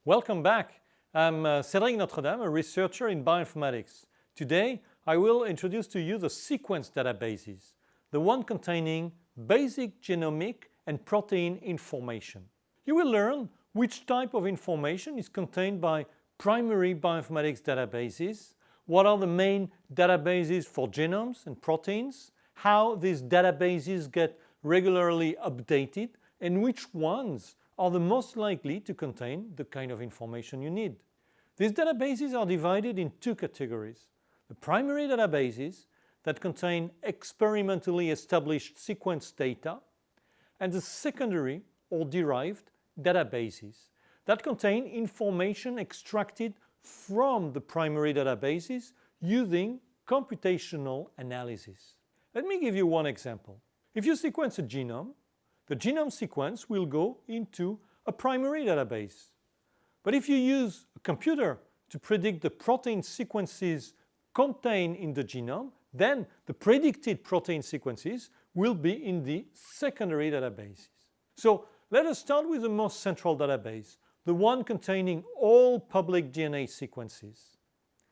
Welcome back. I'm Cédric Notre-Dame, a researcher in bioinformatics. Today, I will introduce to you the sequence databases, the one containing basic genomic and protein information. You will learn which type of information is contained by primary bioinformatics databases, what are the main databases for genomes and proteins, how these databases get regularly updated, and which ones are the most likely to contain the kind of information you need. These databases are divided in two categories: the primary databases that contain experimentally established sequence data, and the secondary or derived databases that contain information extracted from the primary databases using computational analysis. Let me give you one example. If you sequence a genome, the genome sequence will go into a primary database. But if you use a computer to predict the protein sequences contained in the genome, then the predicted protein sequences will be in the secondary databases. So let us start with the most central database, the one containing all public DNA sequences.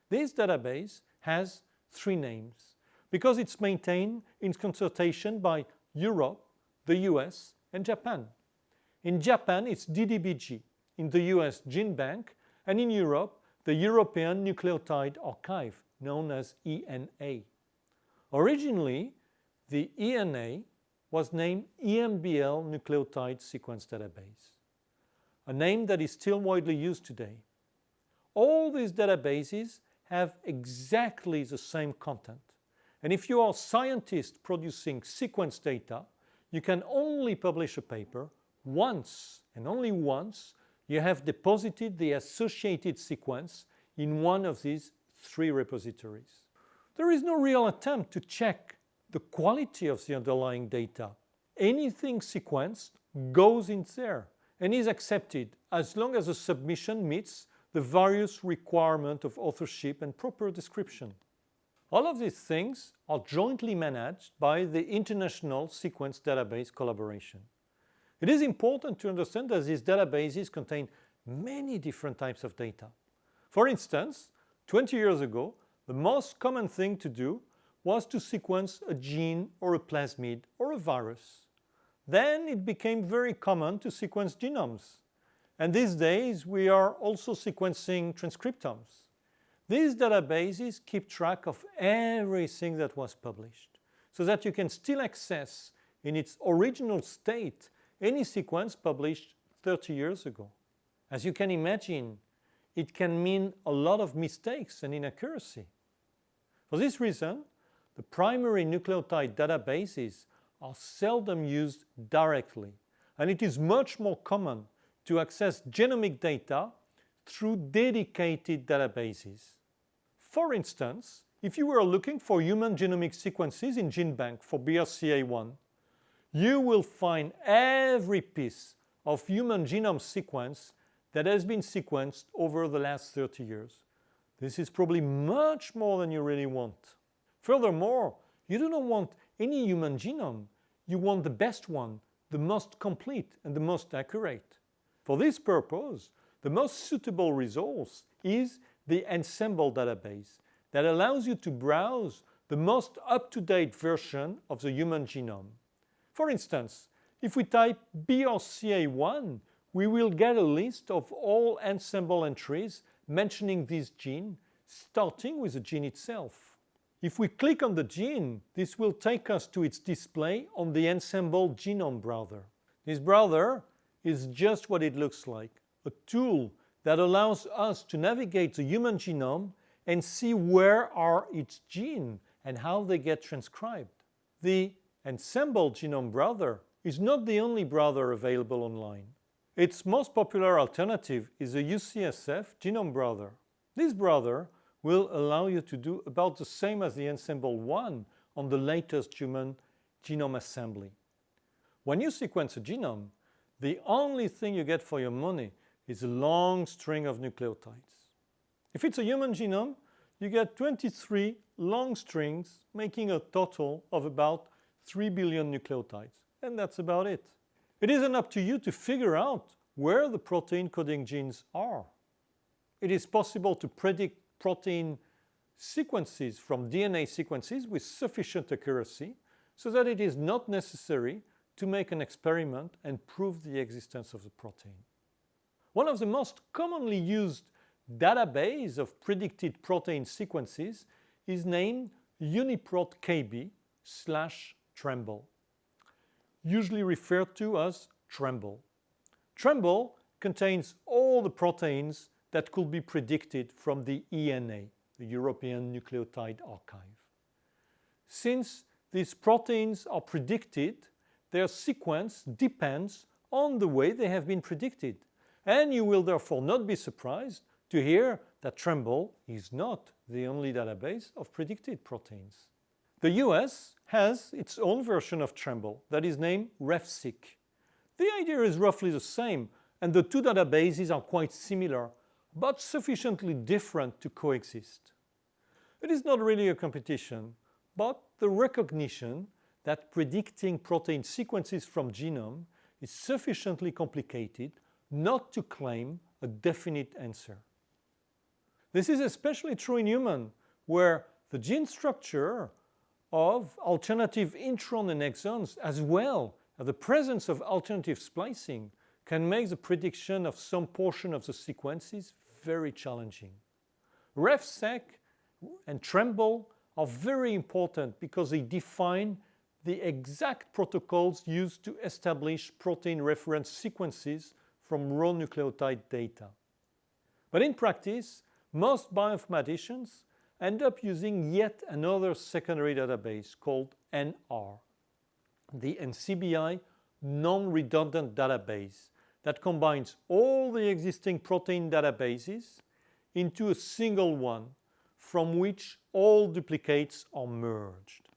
This database has three names because it's maintained in consultation by Europe, the US, and Japan. In Japan, it's DDBG, in the US, GenBank, and in Europe, the European Nucleotide Archive, known as ENA. Originally, the ENA was named EMBL Nucleotide Sequence Database, a name that is still widely used today. All these databases have exactly the same content. And if you are a scientist producing sequence data, you can only publish a paper once, and only once, you have deposited the associated sequence in one of these three repositories. There is no real attempt to check the quality of the underlying data. Anything sequenced goes in there and is accepted as long as the submission meets the various requirements of authorship and proper description. All of these things are jointly managed by the International Sequence Database Collaboration. It is important to understand that these databases contain many different types of data. For instance, 20 years ago, the most common thing to do was to sequence a gene or a plasmid or a virus. Then it became very common to sequence genomes. And these days we are also sequencing transcriptomes. These databases keep track of everything that was published so that you can still access in its original state any sequence published 30 years ago. As you can imagine, it can mean a lot of mistakes and inaccuracy. For this reason, the primary nucleotide databases are seldom used directly, and it is much more common to access genomic data through dedicated databases. For instance, if you were looking for human genomic sequences in GenBank for BRCA1, you will find every piece of human genome sequence that has been sequenced over the last 30 years. This is probably much more than you really want. Furthermore, you do not want any human genome. You want the best one, the most complete and the most accurate. For this purpose, the most suitable resource is the Ensemble database that allows you to browse the most up-to-date version of the human genome. For instance, if we type BRCA1, we will get a list of all Ensemble entries mentioning this gene, starting with the gene itself. If we click on the gene, this will take us to its display on the Ensemble Genome Browser. This browser is just what it looks like, a tool that allows us to navigate the human genome and see where are its genes and how they get transcribed. The Ensemble Genome Browser is not the only browser available online. Its most popular alternative is the UCSF Genome Browser. This browser will allow you to do about the same as the Ensemble one on the latest human genome assembly. When you sequence a genome, the only thing you get for your money is a long string of nucleotides. If it's a human genome, you get 23 long strings, making a total of about 3 billion nucleotides. And that's about it. It isn't up to you to figure out where the protein coding genes are. It is possible to predict protein sequences from DNA sequences with sufficient accuracy so that it is not necessary to make an experiment and prove the existence of the protein. One of the most commonly used databases of predicted protein sequences is named UniProt-KB/Tremble, usually referred to as Tremble. Tremble contains all the proteins that could be predicted from the ENA, the European Nucleotide Archive. Since these proteins are predicted, their sequence depends on the way they have been predicted, and you will therefore not be surprised to hear that Tremble is not the only database of predicted proteins. The US has its own version of Tremble that is named RefSeq. The idea is roughly the same, and the two databases are quite similar, but sufficiently different to coexist. It is not really a competition, but the recognition that predicting protein sequences from genome is sufficiently complicated not to claim a definite answer. This is especially true in humans, where the gene structure of alternative introns and exons, as well as the presence of alternative splicing, can make the prediction of some portion of the sequences very challenging. RefSeq and Tremble are very important because they define the exact protocols used to establish protein reference sequences from raw nucleotide data. But in practice, most bioinformaticians end up using yet another secondary database called NR, the NCBI non-redundant database that combines all the existing protein databases into a single one from which all duplicates are merged.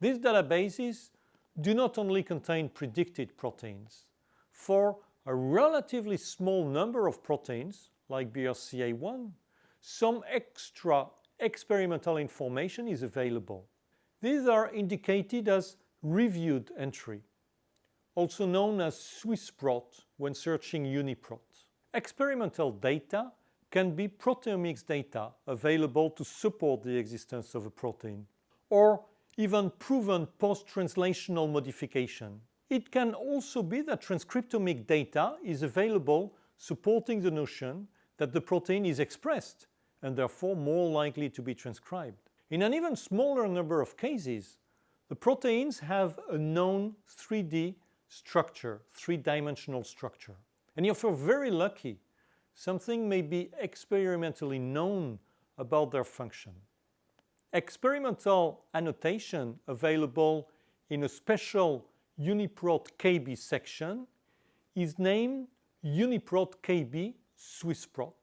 These databases do not only contain predicted proteins. For a relatively small number of proteins, like BRCA1, some extra experimental information is available. These are indicated as reviewed entry, also known as SwissProt when searching UniProt. Experimental data can be proteomics data available to support the existence of a protein, or even proven post-translational modification. It can also be that transcriptomic data is available supporting the notion that the protein is expressed and therefore more likely to be transcribed. In an even smaller number of cases, the proteins have a known 3D structure, three-dimensional structure. And if you're very lucky, something may be experimentally known about their function. Experimental annotation available in a special UniProt-KB section is named UniProt-KB SwissProt.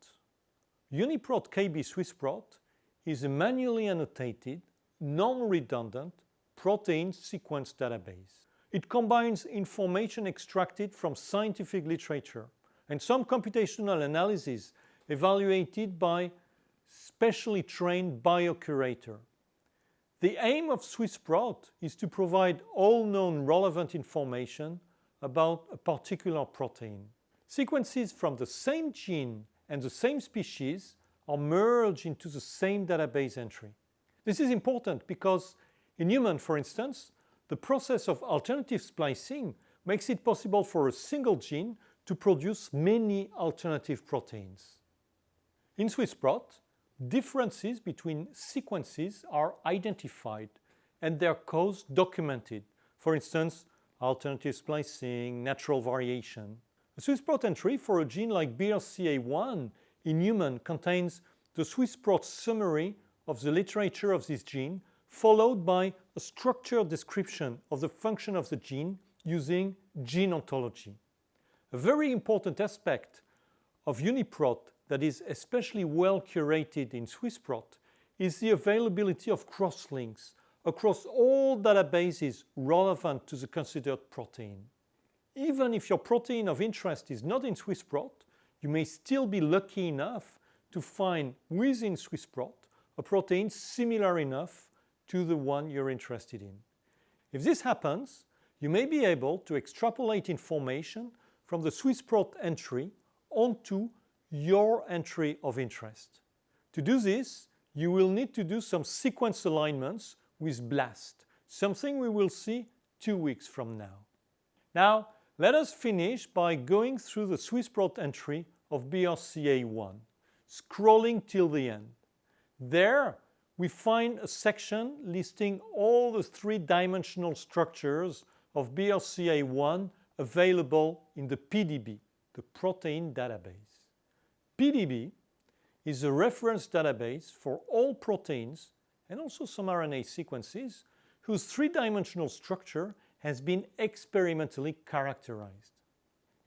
UniProt-KB SwissProt is a manually annotated, non-redundant protein sequence database. It combines information extracted from scientific literature and some computational analysis evaluated by specially trained biocurator. The aim of SwissProt is to provide all known relevant information about a particular protein. Sequences from the same gene and the same species are merged into the same database entry. This is important because in humans, for instance, the process of alternative splicing makes it possible for a single gene to produce many alternative proteins. In SwissProt, differences between sequences are identified and their cause documented. For instance, alternative splicing, natural variation. A SwissProt entry for a gene like BRCA1 in human contains the SwissProt summary of the literature of this gene, followed by a structured description of the function of the gene using gene ontology. A very important aspect of UniProt that is especially well curated in SwissProt is the availability of crosslinks across all databases relevant to the considered protein. Even if your protein of interest is not in SwissProt, you may still be lucky enough to find within SwissProt a protein similar enough to the one you're interested in. If this happens, you may be able to extrapolate information from the SwissProt entry onto your entry of interest. To do this, you will need to do some sequence alignments with BLAST, something we will see 2 weeks from now. Now, let us finish by going through the SwissProt entry of BRCA1, scrolling till the end. There, we find a section listing all the three-dimensional structures of BRCA1 available in the PDB, the protein database. PDB is a reference database for all proteins and also some RNA sequences whose three-dimensional structure has been experimentally characterized.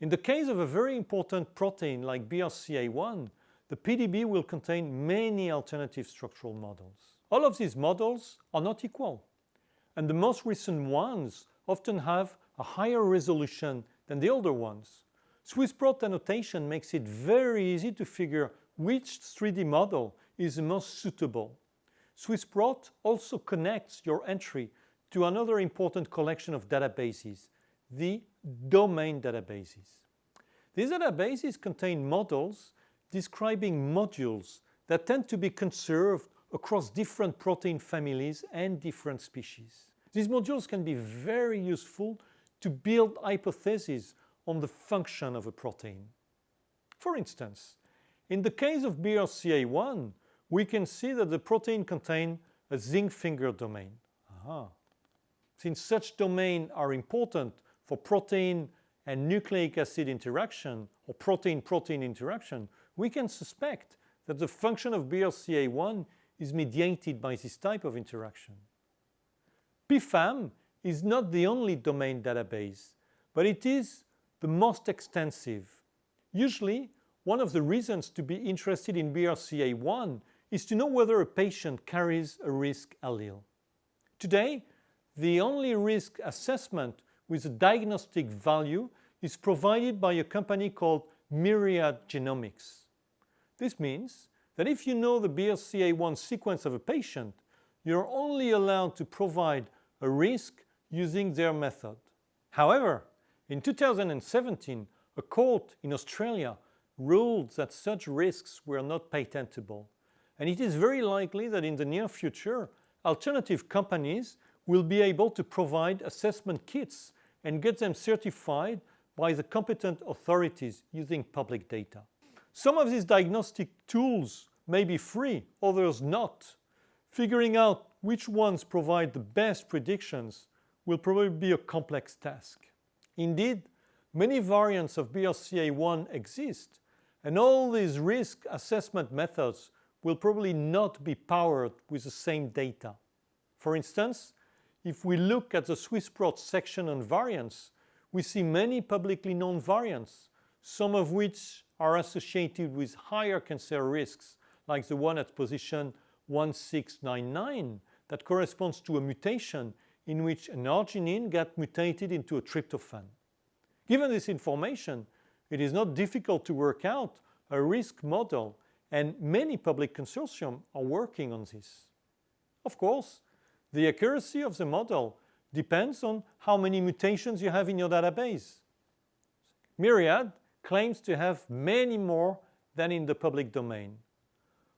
In the case of a very important protein like BRCA1, the PDB will contain many alternative structural models. All of these models are not equal, and the most recent ones often have a higher resolution than the older ones. SwissProt annotation makes it very easy to figure which 3D model is the most suitable. SwissProt also connects your entry to another important collection of databases, the domain databases. These databases contain models describing modules that tend to be conserved across different protein families and different species. These modules can be very useful to build hypotheses on the function of a protein. For instance, in the case of BRCA1, we can see that the protein contains a zinc finger domain. Since such domains are important for protein and nucleic acid interaction or protein-protein interaction, we can suspect that the function of BRCA1 is mediated by this type of interaction. PFAM is not the only domain database, but it is the most extensive. Usually, one of the reasons to be interested in BRCA1 is to know whether a patient carries a risk allele. Today, the only risk assessment with a diagnostic value is provided by a company called Myriad Genomics. This means that if you know the BRCA1 sequence of a patient, you're only allowed to provide a risk using their method. However, in 2017, a court in Australia ruled that such risks were not patentable, and it is very likely that in the near future, alternative companies will be able to provide assessment kits and get them certified by the competent authorities using public data. Some of these diagnostic tools may be free, others not. Figuring out which ones provide the best predictions will probably be a complex task. Indeed, many variants of BRCA1 exist, and all these risk assessment methods will probably not be powered with the same data. For instance, if we look at the SwissProt section on variants, we see many publicly known variants, some of which are associated with higher cancer risks, like the one at position 1699 that corresponds to a mutation in which an arginine got mutated into a tryptophan. Given this information, it is not difficult to work out a risk model, and many public consortium are working on this. Of course, the accuracy of the model depends on how many mutations you have in your database. Myriad claims to have many more than in the public domain.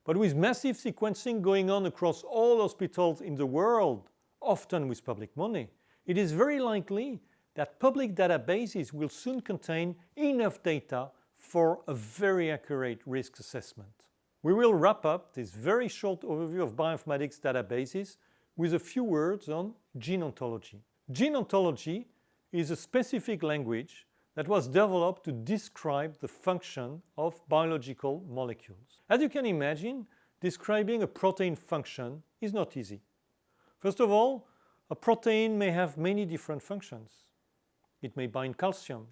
But with massive sequencing going on across all hospitals in the world, often with public money, it is very likely that public databases will soon contain enough data for a very accurate risk assessment. We will wrap up this very short overview of bioinformatics databases with a few words on gene ontology. Gene ontology is a specific language that was developed to describe the function of biological molecules. As you can imagine, describing a protein function is not easy. First of all, a protein may have many different functions. It may bind calcium,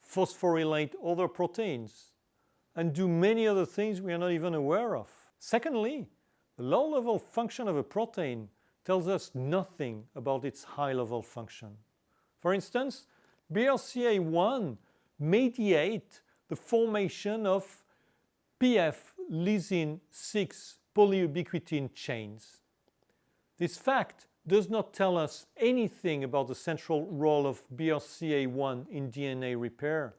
phosphorylate other proteins, and do many other things we are not even aware of. Secondly, the low-level function of a protein tells us nothing about its high-level function. For instance, BRCA1 mediates the formation of PF lysine 6 polyubiquitin chains. This fact does not tell us anything about the central role of BRCA1 in DNA repair,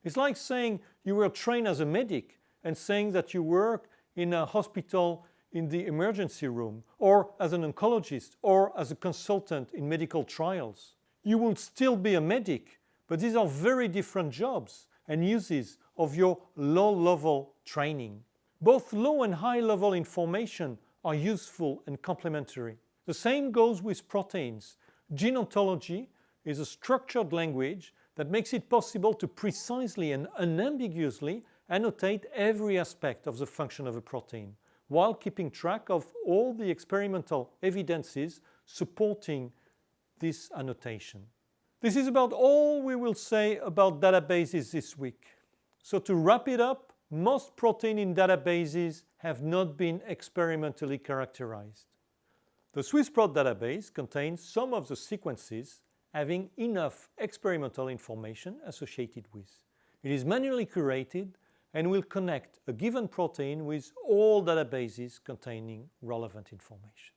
It's like saying you were trained as a medic and saying that you work in a hospital in the emergency room, or as an oncologist, or as a consultant in medical trials. You will still be a medic, but these are very different jobs and uses of your low-level training. Both low and high-level information are useful and complementary. The same goes with proteins. Gene ontology is a structured language that makes it possible to precisely and unambiguously annotate every aspect of the function of a protein, while keeping track of all the experimental evidences supporting this annotation. This is about all we will say about databases this week. So to wrap it up, most proteins in databases have not been experimentally characterized. The SwissProt database contains some of the sequences having enough experimental information associated with. It is manually curated and will connect a given protein with all databases containing relevant information.